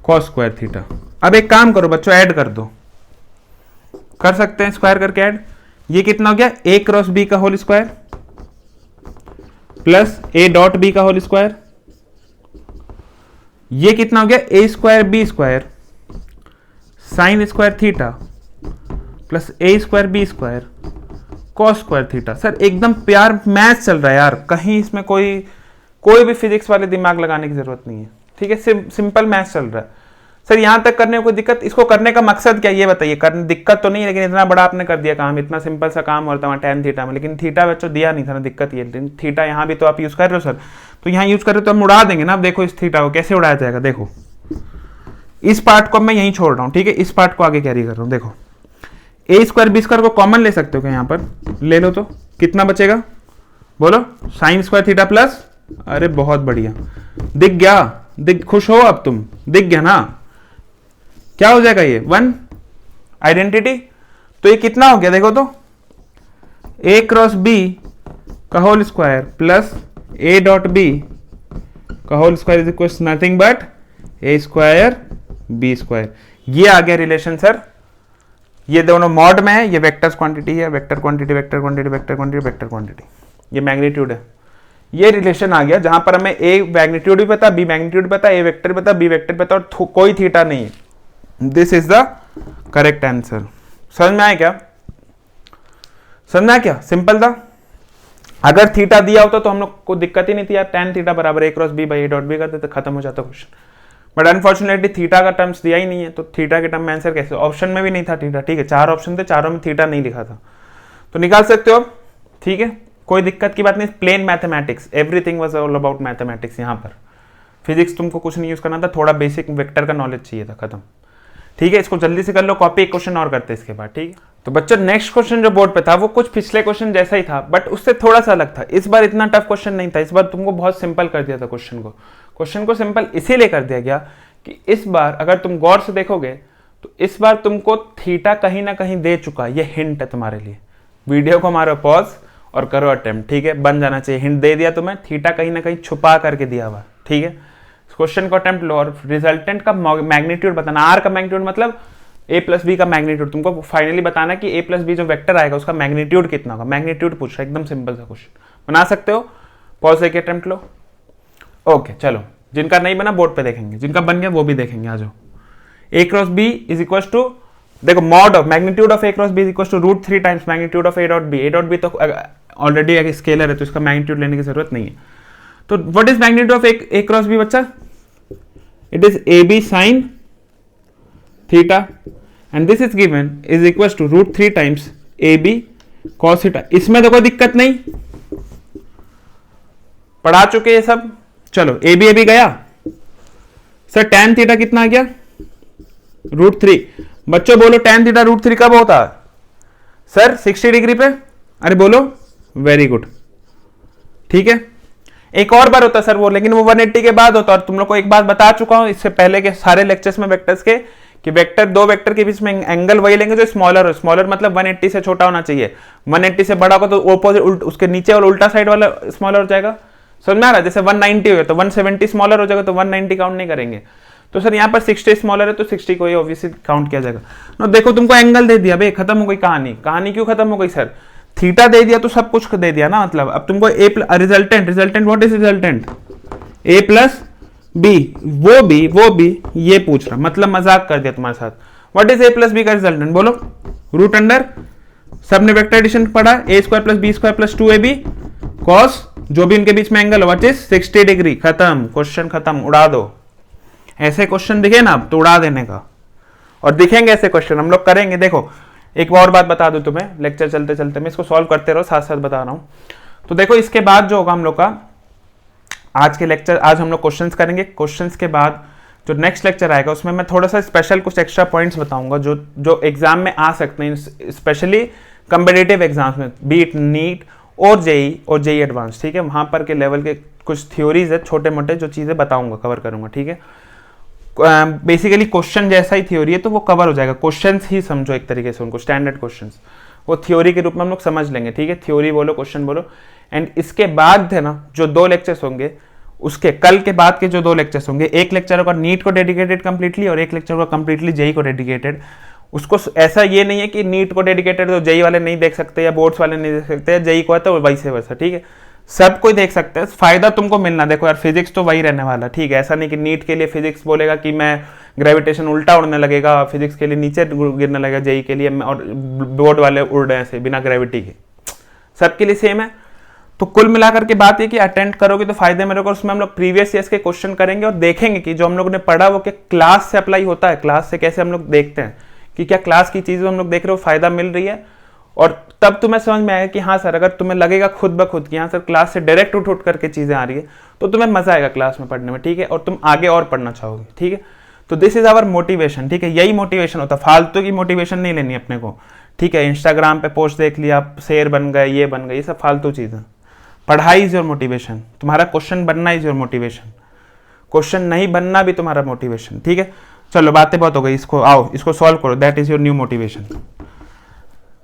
cos square theta. अब एक काम करो बच्चों, ऐड कर दो, कर सकते हैं स्क्वायर करके ऐड। ये कितना हो गया, ए क्रॉस बी का whole square plus A dot B का होल स्क्वायर, ये कितना हो गया, A square B square sine square theta plus A square B square cos square theta. Sir एकदम प्यार मैथ चल रहा है यार, कहीं इसमें कोई भी फिजिक्स वाले दिमाग लगाने की जरूरत नहीं है, ठीक है, सिंपल मैथ चल रहा है। सर यहां तक करने में कोई दिक्कत, इसको करने का मकसद क्या ये बताइए, करने दिक्कत तो नहीं है, लेकिन इतना बड़ा आपने कर दिया काम, इतना सिंपल सा काम होता है tan थीटा में, लेकिन थीटा बच्चों दिया नहीं था ना, दिक्कत ये थीटा यहाँ भी तो आप यूज कर रहे हो सर, तो यहाँ यूज कर रहे हो तो हम उड़ा देंगे ना। अब देखो इस थीटा को कैसे उड़ाया जाएगा, देखो इस पार्ट को मैं यहीं छोड़ रहा हूं, ठीक है, इस पार्ट को आगे कैरी कर रहा हूं। देखो ए स्क्वायर बी स्क्वायर को कॉमन ले सकते हो क्या, यहाँ पर ले लो तो कितना बचेगा, बोलो, साइन स्क्वायर थीटा प्लस, अरे बहुत बढ़िया, दिख गया, खुश हो अब तुम, दिख गया ना, क्या हो जाएगा ये 1 आइडेंटिटी। तो ये कितना हो गया देखो तो, ए क्रॉस बी का whole square plus A dot B का whole square is equal nothing but A square B square. ये आ गया रिलेशन सर, ये दोनों मॉड में है, ये वेक्टर्स क्वांटिटी है, vector quantity vector quantity vector quantity vector quantity, ये मैग्नीट्यूड है। ये रिलेशन आ गया जहां पर हमें ए मैग्नीट्यूड भी पता, बी मैग्नीट्यूड पता, ए वेक्टर पता, बी वेक्टर पता, और कोई थीटा नहीं है। This is the correct answer. समझ में आया क्या, समझ में आया क्या, सिंपल था। अगर थीटा दिया होता तो हम लोग को दिक्कत ही नहीं थी यार, tan थीटा बराबर A cross B by A dot B करते तो खत्म हो जाता क्वेश्चन, बट अनफॉर्चुनेटली थीटा का टर्म्स दिया ही नहीं है, तो थीटा के टर्म में आंसर कैसे, ऑप्शन में भी नहीं था थीटा, ठीक है, 4 ऑप्शन थे, चारों में थीटा नहीं लिखा था, तो निकाल सकते हो आप, ठीक है। कोई दिक्कत की बात नहीं, plain mathematics, everything was all about mathematics. यहाँ पर फिजिक्स तुमको कुछ नहीं यूज करना था, थोड़ा बेसिक वेक्टर का नॉलेज चाहिए था, खत्म। ठीक है, इसको जल्दी से कर लो कॉपी, एक क्वेश्चन और करते हैं इसके बाद। ठीक है, तो बच्चों नेक्स्ट क्वेश्चन जो बोर्ड पे था वो कुछ पिछले क्वेश्चन जैसा ही था, बट उससे थोड़ा सा अलग था। इस बार इतना टफ क्वेश्चन नहीं था, इस बार तुमको बहुत सिंपल कर दिया था क्वेश्चन को सिंपल इसीलिए कर दिया गया कि इस बार अगर तुम गौर से देखोगे तो इस बार तुमको थीटा कहीं ना कहीं दे चुका, ये हिंट है तुम्हारे लिए। वीडियो को मारो पॉज और करो अटेम्प्ट। ठीक है, बन जाना चाहिए, हिंट दे दिया तुम्हें, थीटा कहीं ना कहीं छुपा करके दिया हुआ। ठीक है, क्वेश्चन को अटेम्प्ट लो और रिजल्टेंट का मैग्नीट्यूड बताना। आर का मैग्नीट्यूड मतलब a प्लस बी का मैग्नीट्यूड, तुमको फाइनली बताना कि a प्लस बी जो वेक्टर आएगा उसका मैग्नीट्यूड कितना होगा। मैग्नीट्यूड पूछ रहा है, एकदम सिंपल सा क्वेश्चन, बना सकते हो। पॉज लेके अटेम्प्ट लो। ओके चलो, जिनका नहीं बना बोर्ड पे देखेंगे, जिनका बन गया वो भी देखेंगे। आ जाओ। a cross B is equal to, देखो mod of magnitude of a cross B is equal to √3 times magnitude of a dot B. a dot B तो ऑलरेडी एक स्केलर है तो इसका मैग्नीट्यूड लेने की जरूरत नहीं है। तो what is magnitude of a cross B बच्चा? It is ab sin theta and this is given is equals to √3 times ab cos theta। इसमें तो कोई दिक्कत नहीं, पढ़ा चुके ये सब। चलो ab गया सर, tan थीटा कितना आ गया? √3। बच्चों बोलो tan थीटा √3 कब होता है सर? 60 डिग्री पे। अरे बोलो, वेरी गुड। ठीक है, एक और बार होता सर वो, लेकिन वो 180 के बाद होता। और तुम लोग को एक बात बता चुका हूं इससे पहले के सारे लेक्चर्स में वेक्टर्स के, कि वेक्टर दो वेक्टर के बीच में एंगल वही लेंगे जो स्मॉलर हो। स्मॉलर मतलब 180 से छोटा होना चाहिए, 180 से बड़ा होगा तो ओपोजिट उसके नीचे और उल्टा साइड वाला स्मॉलर हो जाएगा। समझ में आ रहा है? जैसे 190 हो गया तो 170 स्मॉलर हो जाएगा तो 190 काउंट नहीं करेंगे। तो सर यहाँ पर 60 स्मॉलर है तो 60 को ही ऑब्वियसली काउंट किया जाएगा। नो देखो, तुमको एंगल दे दिया भाई, खत्म हो गई कहानी। कहानी क्यों खत्म हो गई सर? थीटा दे दिया तो सब कुछ दे दिया ना। मतलब अब तुमको resultant what is resultant? a plus B, वो भी ये पूछ रहा, मतलब मजाक कर दिया तुम्हारे साथ। What is a plus B का रिजल्टेंट? बोलो। रूट अंडर, सबने वेक्टर एडिशन पढ़ा, a square plus B square plus 2ab cos जो भी इनके बीच में एंगल, व्हाट इज 60 डिग्री। खत्म, क्वेश्चन खत्म, उड़ा दो। ऐसे क्वेश्चन दिखे ना तो उड़ा देने का, और दिखेंगे ऐसे क्वेश्चन हम लोग करेंगे। देखो एक और बात बता दूं तुम्हें, लेक्चर चलते चलते मैं इसको सॉल्व करते रहो, साथ साथ बता रहा हूं। तो देखो इसके बाद जो होगा हम लोग का आज के लेक्चर, आज हम लोग क्वेश्चंस करेंगे। क्वेश्चंस के बाद जो नेक्स्ट लेक्चर आएगा उसमें मैं थोड़ा सा स्पेशल कुछ एक्स्ट्रा पॉइंट्स बताऊंगा जो एग्जाम में आ सकते हैं, स्पेशली कॉम्पिटिटिव एग्जाम्स में, बी इट नीट और जेई एडवांस। ठीक है, वहां पर के लेवल के कुछ थ्योरीज है छोटे मोटे, जो चीजें बताऊंगा, कवर करूंगा। ठीक है, बेसिकली क्वेश्चन जैसा ही थ्योरी है तो वो कवर हो जाएगा। क्वेश्चंस ही समझो एक तरीके से उनको, स्टैंडर्ड क्वेश्चंस, वो थ्योरी के रूप में हम लोग समझ लेंगे। ठीक है, थ्योरी बोलो, क्वेश्चन बोलो। एंड इसके बाद है ना जो 2 लेक्चर्स होंगे, उसके कल के बाद के जो 2 लेक्चर्स होंगे, एक लेक्चर होगा नीट को डेडिकेटेड कंप्लीटली और एक लेक्चर होगा कंप्लीटली जेई को डेडिकेटेड। उसको ऐसा ये नहीं है कि नीट को डेडिकेटेड तो जेई वाले नहीं देख सकते या बोर्ड्स वाले नहीं देख सकते, या जेई को है तो वैसे वैसा। ठीक है, सब कोई देख सकते हैं, फायदा तुमको मिलना। देखो यार, फिजिक्स तो वही रहने वाला। ठीक है, ऐसा नहीं कि नीट के लिए फिजिक्स बोलेगा कि मैं ग्रेविटेशन उल्टा उड़ने लगेगा, फिजिक्स के लिए नीचे गिरने लगेगा, जेई के लिए और बोर्ड वाले उड़ रहे हैं बिना ग्रेविटी के, सबके लिए सेम है। तो कुल मिलाकर के बात है कि अटेंड करोगे तो फायदे में रहोगे। उसमें हम लोग प्रीवियस ईयर्स के क्वेश्चन करेंगे और देखेंगे कि जो हम लोग ने पढ़ा वो क्या क्लास से अप्लाई होता है, क्लास से कैसे हम लोग देखते हैं कि क्या क्लास की चीजें हम लोग देख रहे हो फायदा मिल रही है। और तब तुम्हें समझ में आएगा कि हाँ सर, अगर तुम्हें लगेगा खुद ब खुद कि हाँ सर क्लास से डायरेक्ट उठ करके चीजें आ रही है तो तुम्हें मजा आएगा क्लास में पढ़ने में। ठीक है, और तुम आगे और पढ़ना चाहोगे। ठीक है, तो दिस इज आवर मोटिवेशन। ठीक है, यही मोटिवेशन होता है, फालतू की मोटिवेशन नहीं लेनी अपने को। ठीक है, इंस्टाग्राम पे पोस्ट देख लिया, शेर बन गए, ये बन गए, ये सब फालतू चीजें। पढ़ाई इज योर मोटिवेशन, तुम्हारा क्वेश्चन बनना इज योर मोटिवेशन, क्वेश्चन नहीं बनना भी तुम्हारा मोटिवेशन। ठीक है, चलो बातें बहुत हो गई, इसको आओ इसको सॉल्व करो, that is your new motivation.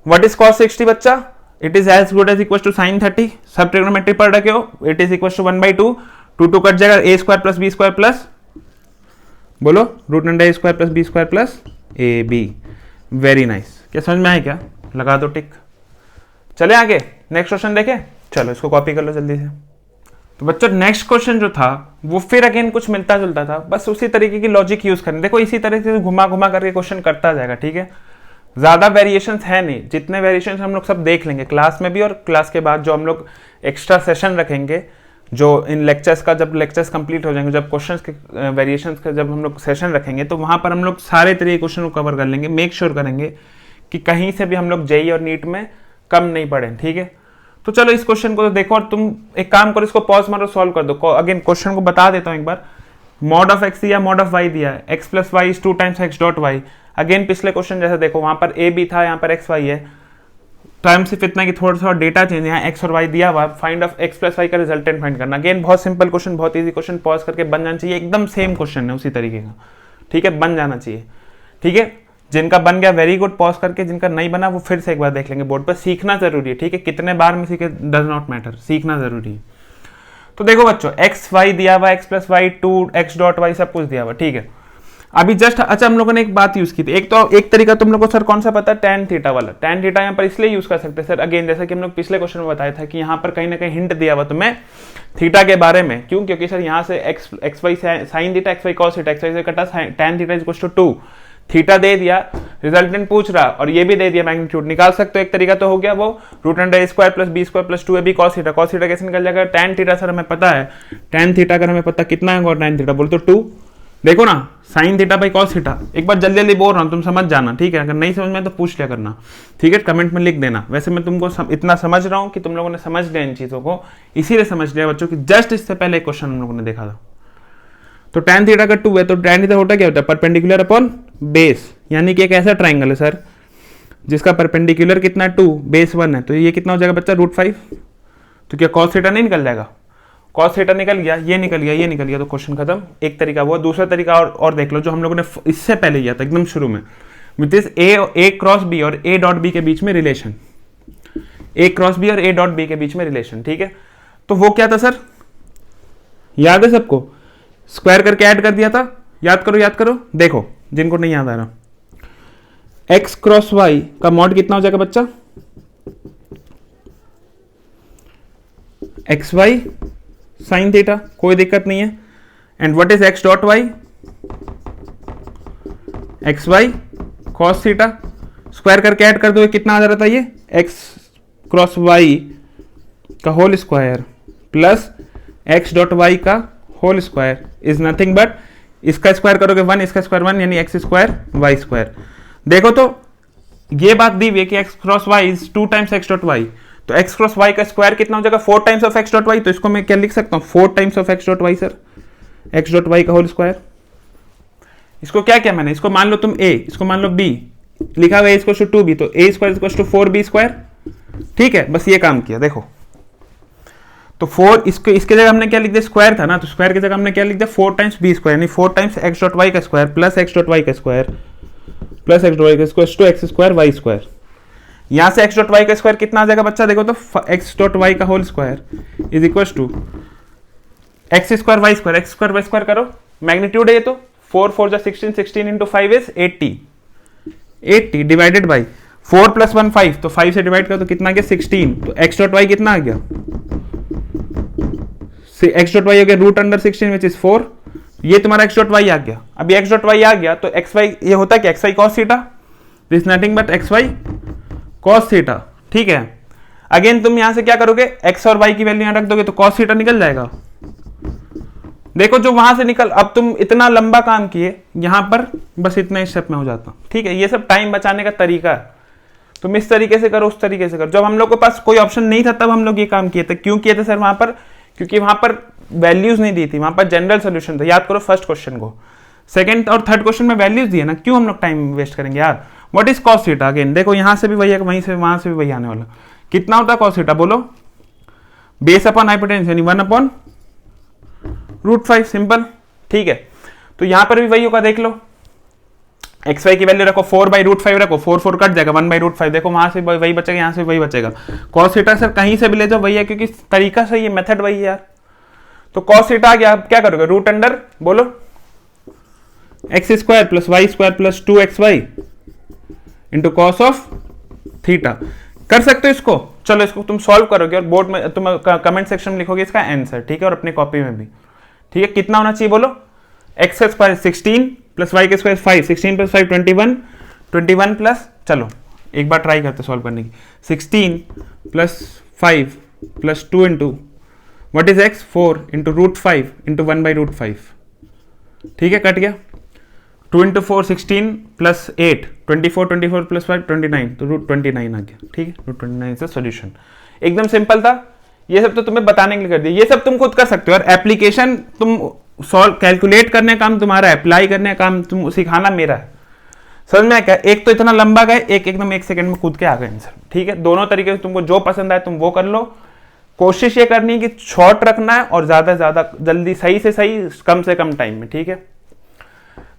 What is cos 60 बच्चा? It is as good as equal to sin 30। सब ट्रिग्नोमेट्री पढ़ रखे हो, it is equal to 1/2, 2 cut जाएगा, a square plus B square plus, बोलो root under a square plus B square plus ab। Very nice, क्या समझ में आया? क्या लगा दो टिक। चले आगे, नेक्स्ट क्वेश्चन देखें। चलो इसको कॉपी कर लो जल्दी से। तो बच्चों नेक्स्ट क्वेश्चन जो था वो फिर अगेन कुछ मिलता जुलता था, बस उसी तरीके की लॉजिक यूज करनी। देखो इसी तरह से घुमा घुमा करके क्वेश्चन करता जाएगा। ठीक है, ज्यादा वेरिएशंस है नहीं, जितने वेरिएशंस हम लोग सब देख लेंगे क्लास में भी, और क्लास के बाद जो हम लोग एक्स्ट्रा सेशन रखेंगे, जो इन लेक्चर्स का जब लेक्चर्स कंप्लीट हो जाएंगे, जब क्वेश्चंस के वेरिएशंस का जब हम लोग सेशन रखेंगे तो वहां पर हम लोग सारे तरीके क्वेश्चन को कवर कर लेंगे। मेक श्योर करेंगे कि कहीं से भी हम लोग जेई और नीट में कम नहीं पढ़े। ठीक है, तो चलो इस क्वेश्चन को तो देखो और तुम एक काम करो, इसको पॉज मारो, सॉल्व कर दो। अगेन क्वेश्चन को बता देता हूं एक बार। मॉड ऑफ एक्स दिया, मॉड ऑफ वाई दिया है, x plus y is 2 times x dot y. Again पिछले क्वेश्चन जैसे देखो, वहां पर ए बी था, यहाँ पर एक्स वाई है। टाइम सिर्फ इतना कि थोड़ा सा डेटा चेंज, यहाँ एक्स और वाई दिया हुआ, find of x plus y का रिजल्टेंट फाइंड करना। अगेन बहुत सिंपल क्वेश्चन, बहुत इजी क्वेश्चन, पॉज करके बन जाना चाहिए, एकदम सेम क्वेश्चन है उसी तरीके का, ठीक है, बन जाना चाहिए, ठीक है। जिनका बन गया वेरी गुड, पॉज करके, जिनका नहीं बना वो फिर से एक बार देख लेंगे बोर्ड पर। सीखना जरूरी है, ठीक है, कितने बार में सीखे डज नॉट मैटर, सीखना जरूरी है। तो देखो बच्चों, एक्स वाई दिया हुआ, x plus y 2 x dot y सब कुछ दिया हुआ, ठीक है। अभी जस्ट अच्छा हम लोगों ने एक बात यूज की थी, एक तरीका तुम लोगों को सर कौन सा पता है, टैन थीटा वाला। टैन थीटा यहाँ पर इसलिए यूज कर सकते हैं सर, अगेन जैसा कि हम लोग पिछले क्वेश्चन में बताया था कि यहाँ पर कहीं ना कहीं हिंट दिया हुआ तुम्हें थीटा के बारे में। क्यों? क्योंकि सर यहाँ से x y sine theta, x y cos theta, x y से कटा tan theta is equal to 2, theta दे दिया, रिजल्टेंट पूछ रहा और ये भी दे दिया, मैग्नीट्यूड निकाल सकते हो। एक तरीका तो हो गया वो, root under a square plus B square plus 2ab cos theta. Cos theta कैसे निकल जाएगा, टैन थीटा सर हमें पता है, टैन थीटा अगर हमें पता कितना है और टैन थीटा बोल तो 2। देखो ना, sine theta by cos theta, एक बार जल्दी जल्दी बोल रहा हूँ, तुम समझ जाना, ठीक है। अगर नहीं समझ में तो पूछ लिया करना, ठीक है, कमेंट में लिख देना। वैसे मैं तुमको इतना समझ रहा हूँ कि तुम लोगों ने समझ लिया इन चीजों को, इसीलिए समझ लिया बच्चों की जस्ट इससे पहले क्वेश्चन हम लोगों ने देखा था। तो टैन थीटा का 2 है, तो टैन थीटा होता क्या होता है, परपेंडिकुलर अपॉन बेस, यानी कि एक ऐसा ट्राइंगल है सर जिसका परपेंडिकुलर कितना है 2, बेस 1 है, तो ये कितना हो जाएगा बच्चा, √5। तो क्या कॉस थीटा नहीं निकल जाएगा, कॉस थीटा निकल गया, ये निकल गया, ये निकल गया, तो क्वेश्चन खत्म। एक तरीका वो, दूसरा तरीका और देख लो जो हम लोगों ने इससे पहले किया था एकदम शुरू में, with is A cross B और ए डॉट बी के बीच में रिलेशन, ए क्रॉस बी और ए डॉट बी के बीच में रिलेशन, ठीक है। तो वो क्या था सर, याद है सबको, स्क्वायर करके ऐड कर दिया था, याद करो याद करो, देखो जिनको नहीं याद आ रहा, एक्स क्रॉस वाई का मॉड कितना हो जाएगा बच्चा, एक्स वाई साइन थीटा, कोई दिक्कत नहीं है। And what is x dot y, x y cos theta, square करके ऐड कर दो, कितना आ जा रहा था ये, एक्स क्रॉस वाई का whole square plus x dot y का whole square is nothing but, इसका स्क्वायर करोगे 1, इसका स्क्वायर 1, यानी एक्स स्क्वायर वाई स्क्वायर। देखो तो ये बात दी हुई है कि x cross y is 2 times x dot y, तो एक्स क्रॉस वाई का स्क्वायर कितना हो जाएगा, 4 times of x dot y. तो इसको मैं क्या लिख सकता हूं, 4 times of x dot y sir, x dot y का होल स्क्वायर। इसको क्या क्या मैंने, इसको मान लो तुम ए, इसको मान लो बी, लिखा हुआ है इसको 2b, तो a square equal to 4b square, ठीक है, बस ये काम किया। देखो तो 4, इसके जगह हमने क्या लिख दिया, स्क्वायर था ना, तो स्क्वायर की जगह हमने क्या लिख दिया, 4 टाइम्स बी स्क्वायर, यानी 4 टाइम्स एक्स डॉट वाई का square plus x dot y का square plus x dot y का square two x square y square. यहां से एक्स डॉट वाई का स्क्वायर कितना आ जाएगा बच्चा, देखो तो एक्स डॉट वाई का whole square is equal to x square y square, x square y square करो, मैग्नीट्यूड है ये, तो 4 4 जा 16, 16 into 5 is 80 divided by 4 plus 1 5, तो 5 से डिवाइड करो तो कितना आ गया 16, तो एक्स डॉट वाई कितना आ गया, एक्स डॉट वाई हो गया रूट अंडर 16 विच इज 4, ये तुम्हारा एक्स डॉट वाई आ गया। अभी एक्स डॉट वाई आ गया तो एक्स वाई ये होता है क्या, x y cos theta, this nothing but x y cos theta, ठीक है। अगेन तुम यहां से क्या करोगे, एक्स और वाई की वैल्यू यहां रख दोगे तो कॉस थीटा निकल जाएगा। देखो जो वहां से निकल, अब तुम इतना लंबा काम किए, यहां पर बस इतने स्टेप में हो जाता, ठीक है। ये सब टाइम बचाने का तरीका है, तुम इस तरीके से करो, उस तरीके से करो। जब हम लोग के पास कोई ऑप्शन नहीं था तब हम लोग ये काम किए थे, क्यों किए थे सर वहां पर, क्योंकि वहां पर वैल्यूज नहीं दी थी, वहां पर जनरल सोल्यूशन था। याद करो फर्स्ट क्वेश्चन को, सेकंड और थर्ड क्वेश्चन में वैल्यूज दिए ना, क्यों हम लोग टाइम वेस्ट करेंगे यार। What is cos theta, again देखो यहां से भी वही है, वहीं से वहां से भी वही आने वाला, कितना होता है कॉस थीटा बोलो, बेस अपॉन हाइपोटेन्यूस यानी 1 अपॉन √5, सिंपल, ठीक है। तो यहां पर भी वही होगा, देख लो एक्स वाई की वैल्यू रखो 4/√5 रखो, 4 4 कट जाएगा 1/√5, देखो वहां से वही बचेगा, यहां से वही बचेगा। कॉस थीटा सर कहीं से भी ले जाओ वही है, क्योंकि तरीका सही है, मेथड वही है यार। तो कॉस थीटा आ गया, अब क्या करोगे, रूट अंडर बोलो x square plus y square plus 2xy into cos of theta. कर सकते हो इसको, चलो इसको तुम सॉल्व करोगे और बोर्ड में तुम कमेंट सेक्शन में लिखोगे इसका आंसर, ठीक है, और अपनी कॉपी में भी, ठीक है। कितना होना चाहिए बोलो, एक्स का स्क्वायर 16 प्लस वाई का स्क्वायर 5, 16 प्लस 5 21, 21 प्लस, चलो एक बार ट्राई करते सॉल्व करने की, 16 plus 5 plus 2 into what is x 4 into √5 into 1/√5, ठीक है, कट गया। 2 इंटू 4 16 प्लस 8 24, 24 प्लस 5 29, तो √29 आ गया, ठीक है, √29 इज द सॉल्यूशन। एकदम सिंपल था। ये सब तो तुम्हें बताने के लिए कर दिया, ये सब तुम खुद कर सकते हो। और एप्लीकेशन तुम सॉल्व कैलकुलेट करने का काम तुम्हारा, अप्लाई करने का काम तुम सिखाना मेरा है। समझ में क्या? एक तो इतना लंबा गए, एक एकदम 1 सेकंड में कूद के आ गए आंसर। ठीक है, दोनों तरीके से तुमको जो पसंद आए तुम वो कर लो। कोशिश ये करनी है कि शॉर्ट रखना है और ज्यादा से ज्यादा जल्दी, सही से सही, कम से कम टाइम में। ठीक है,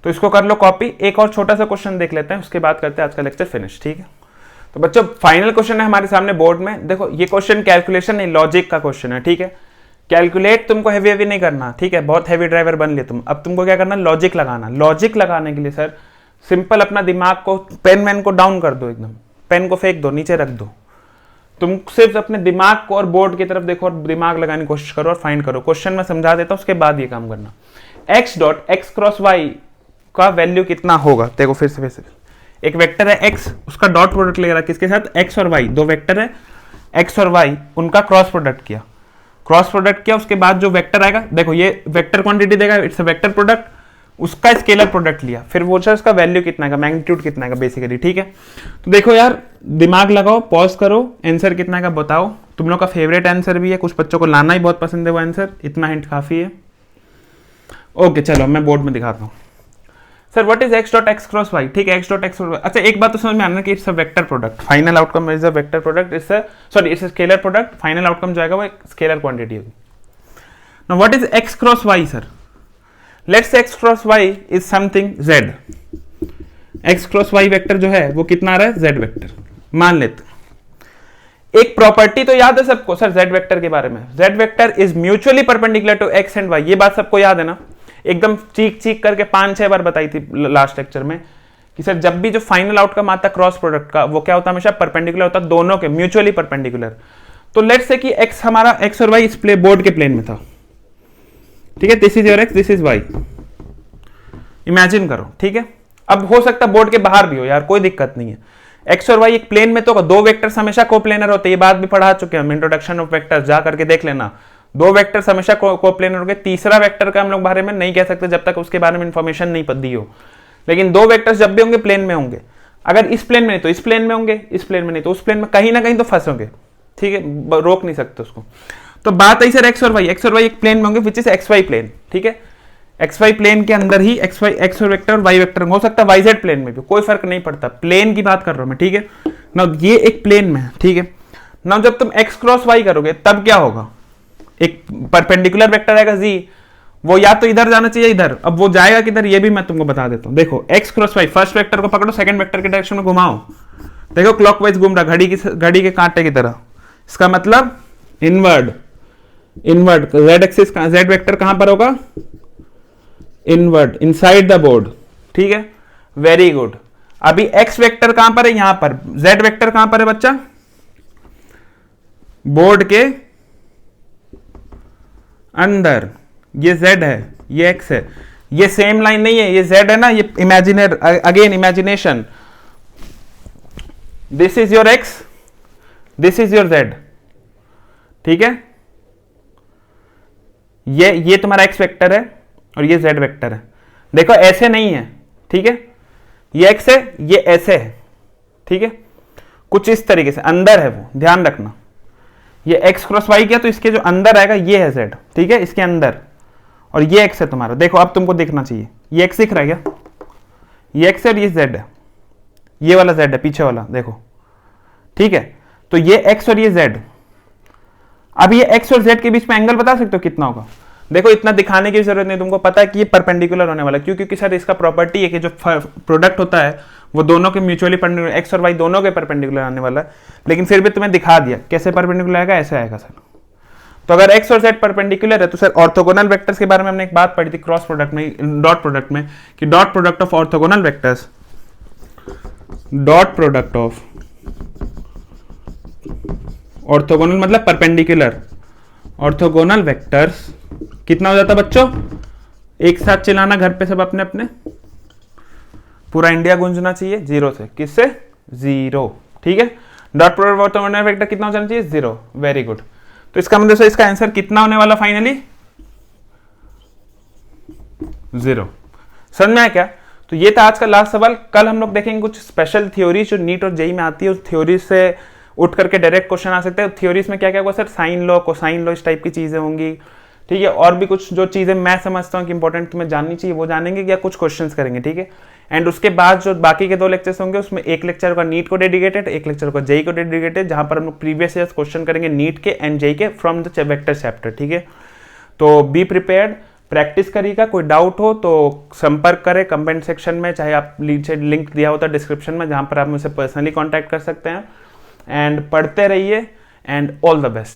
तो इसको कर लो कॉपी। एक और छोटा सा क्वेश्चन देख लेते हैं, उसके बाद करते हैं आज का लेक्चर फिनिश। ठीक है, तो बच्चों फाइनल क्वेश्चन है हमारे सामने बोर्ड में। देखो ये क्वेश्चन कैलकुलेशन नहीं, लॉजिक का क्वेश्चन है। ठीक है, कैलकुलेट तुमको हैवी नहीं करना। ठीक है, बहुत हैवी ड्राइवर बन लिए तुम। अब तुमको क्या करना, लॉजिक लगाना। लॉजिक लगाने के लिए सर सिंपल अपना दिमाग को, पेन वैन को डाउन कर दो, एकदम पेन को फेंक दो, नीचे रख दो। तुम सिर्फ अपने दिमाग को और बोर्ड की तरफ देखो और दिमाग लगाने की कोशिश करो और फाइंड करो। क्वेश्चन में समझा देता हूं, उसके बाद ये काम करना। X dot x cross y का वैल्यू कितना होगा? देखो फिर से एक वेक्टर है x, उसका डॉट प्रोडक्ट ले रहा किसके साथ? x और y, दो वेक्टर है x और y, उनका क्रॉस प्रोडक्ट किया। क्रॉस प्रोडक्ट किया, उसके बाद जो वेक्टर आएगा, देखो ये वेक्टर क्वांटिटी देगा, इट्स अ वेक्टर प्रोडक्ट, उसका स्केलर प्रोडक्ट लिया, फिर वो उसका वैल्यू कितना है, मैग्नीट्यूड कितना है बेसिकली। ठीक है, तो देखो यार दिमाग लगाओ, पॉज करो, आंसर कितना है बताओ। तुम लोग का फेवरेट आंसर भी है, कुछ बच्चों को लाना ही बहुत पसंद है वो आंसर, इतना हिंट काफी है। ओके चलो मैं बोर्ड में दिखाता हूँ। Sir what is x dot x cross y? ठीक है, x डॉट एक्स। अच्छा एक बात तो समझ में आना कि it's a vector product, final outcome is a vector product, it's a scalar product, final outcome जो आएगा वो एक स्केलर क्वांटिटी होगी। Now what is x cross y sir? Let's say x cross y is something z। x cross y vector जो है वो कितना आ रहा है? z वेक्टर मान लेते। एक प्रॉपर्टी तो याद है सबको सर z वेक्टर के बारे में, z vector is mutually perpendicular to x and y। ये बात सबको याद है ना? एकदम चीख करके 5-6 बार बताई थी लास्ट लेक्चर में कि सर जब भी जो फाइनल आउटकम आता है क्रॉस प्रोडक्ट का, वो क्या होता है? हमेशा परपेंडिकुलर होता है, दोनों के म्यूचुअली परपेंडिकुलर। तो लेट्स से कि x हमारा, x और y इस बोर्ड के प्लेन में था। ठीक है, this is your x, this is y, imagine करो। ठीक है, अब हो सकता है बोर्ड के बाहर भी हो यार, कोई दिक्कत नहीं है। x और y एक प्लेन में तो दो वेक्टर्स हमेशा कोप्लेनर होते हैं, ये बात भी पढ़ा चुके हैं हम, इंट्रोडक्शन ऑफ वेक्टर्स जा करके देख लेना। दो वेक्टर्स हमेशा कोप्लेनर होंगे। तीसरा वेक्टर का हम लोग बारे में नहीं कह सकते जब तक उसके बारे में इंफॉर्मेशन नहीं दी हो, लेकिन दो वेक्टर्स जब भी होंगे प्लेन में होंगे। अगर इस प्लेन में नहीं तो इस प्लेन में होंगे, इस प्लेन में नहीं तो उस प्लेन में, कहीं ना कहीं तो फंसोगे। ठीक है, रोक नहीं सकते उसको। तो बात आई सर x और y एक प्लेन में होंगे विच इज xy प्लेन। ठीक है, xy प्लेन के अंदर ही x और वेक्टर और y वेक्टर हो सकता है yz प्लेन में भी, कोई फर्क नहीं पड़ता, प्लेन की बात कर रहा हूं मैं। ठीक है, ना ये एक प्लेन में है। ठीक है, ना जब तुम x क्रॉस y करोगे तब क्या होगा? एक परपेंडिकुलर वेक्टर आएगा z, वो या तो इधर जाना चाहिए इधर, अब वो जाएगा किधर ये भी मैं तुमको बता देता हूं। देखो x cross y, first vector को पकड़ो, सेकंड वेक्टर के डायरेक्शन में घुमाओ, देखो क्लॉकवाइज घूम रहा, घड़ी के कांटे की तरह। इसका मतलब inward z axis, z vector कहां पर होगा? Inward, inside the board. ठीक है, वेरी गुड। अभी x वेक्टर कहां पर है? यहां पर। z वेक्टर कहां पर है बच्चा? बोर्ड के अंदर। ये z है, ये x है, ये सेम लाइन नहीं है, ये z है ना, ये imaginary, again imagination. This is your x, this is your z। ठीक है, ये तुम्हारा x वेक्टर है और ये z वेक्टर है। देखो ऐसे नहीं है। ठीक है, ये x है, ये ऐसे है। ठीक है, कुछ इस तरीके से अंदर है, वो ध्यान रखना। ये x क्रॉस y किया तो इसके जो अंदर आएगा ये है z। ठीक है, इसके अंदर, और ये x है तुम्हारा। देखो अब तुमको दिखना चाहिए, ये x दिख रहा है क्या? ये x है और ये z है, ये वाला z है पीछे वाला, देखो। ठीक है, तो ये x और ये z। अब ये x और z के बीच में एंगल बता सकते हो कितना होगा? देखो इतना दिखाने की जरूरत नहीं, तुमको पता है कि ये परपेंडिकुलर होने वाला है, क्योंकि सर इसका प्रॉपर्टी है कि जो प्रोडक्ट होता है वो दोनों के म्यूचुअली परपेंडिकुलर, एक्स और वाई दोनों के परपेंडिकुलर आने वाला है। लेकिन फिर भी तुम्हें दिखा दिया कैसे परपेंडिकुलर आएगा, ऐसे आएगा सर। तो अगर एक्स और जेड परपेंडिकुलर है तो सर ऑर्थोगोनल वेक्टर्स के बारे में हमने एक बात पढ़ी थी क्रॉस प्रोडक्ट में, डॉट प्रोडक्ट में, कि dot product of orthogonal vectors, dot product of orthogonal मतलब परपेंडिकुलर, ऑर्थोगोनल वेक्टर्स कितना हो जाता बच्चों? एक साथ चिल्लाना घर पे सब अपने अपने, पूरा इंडिया गूंजना चाहिए, जीरो से। किससे? जीरो। ठीक है, dot product of orthogonal vector कितना हो जाना चाहिए? जीरो। Very good. तो इसका मतलब से इसका आंसर कितना होने वाला फाइनली? जीरो। समझ में आया क्या? तो ये था आज का लास्ट सवाल। कल हम लोग देखेंगे कुछ स्पेशल थ्योरी जो नीट और जेई में आती है, उस थ्योरी से उठ करके डायरेक्ट क्वेश्चन आ सकते हैं। थ्योरीज में क्या क्या होगा sir, sine law, cosine law, इस टाइप की चीजें होंगी, ठीक है। और भी कुछ जो चीजें मैं समझता हूँ कि इंपॉर्टेंट तुम्हें जाननी चाहिए वो जानेंगे, या कुछ क्वेश्चंस करेंगे, ठीक है। एंड उसके बाद जो बाकी के 2 लेक्चर्स होंगे उसमें एक लेक्चर का नीट को डेडिकेटेड, एक लेक्चर का जेई को डेडिकेटेड, जहां पर हम लोग प्रीवियस ईयर्स क्वेश्चन करेंगे नीट के एंड जेई के फ्रॉम द वेक्टर चैप्टर, ठीक है। तो बी प्रिपेयर्ड, प्रैक्टिस करिएगा। कोई डाउट हो तो संपर्क करें कमेंट सेक्शन में, चाहे आप नीचे लिंक दिया होता है डिस्क्रिप्शन में, जहां पर आप मुझसे पर्सनली कॉन्टैक्ट कर सकते हैं। एंड पढ़ते रहिए एंड ऑल द बेस्ट।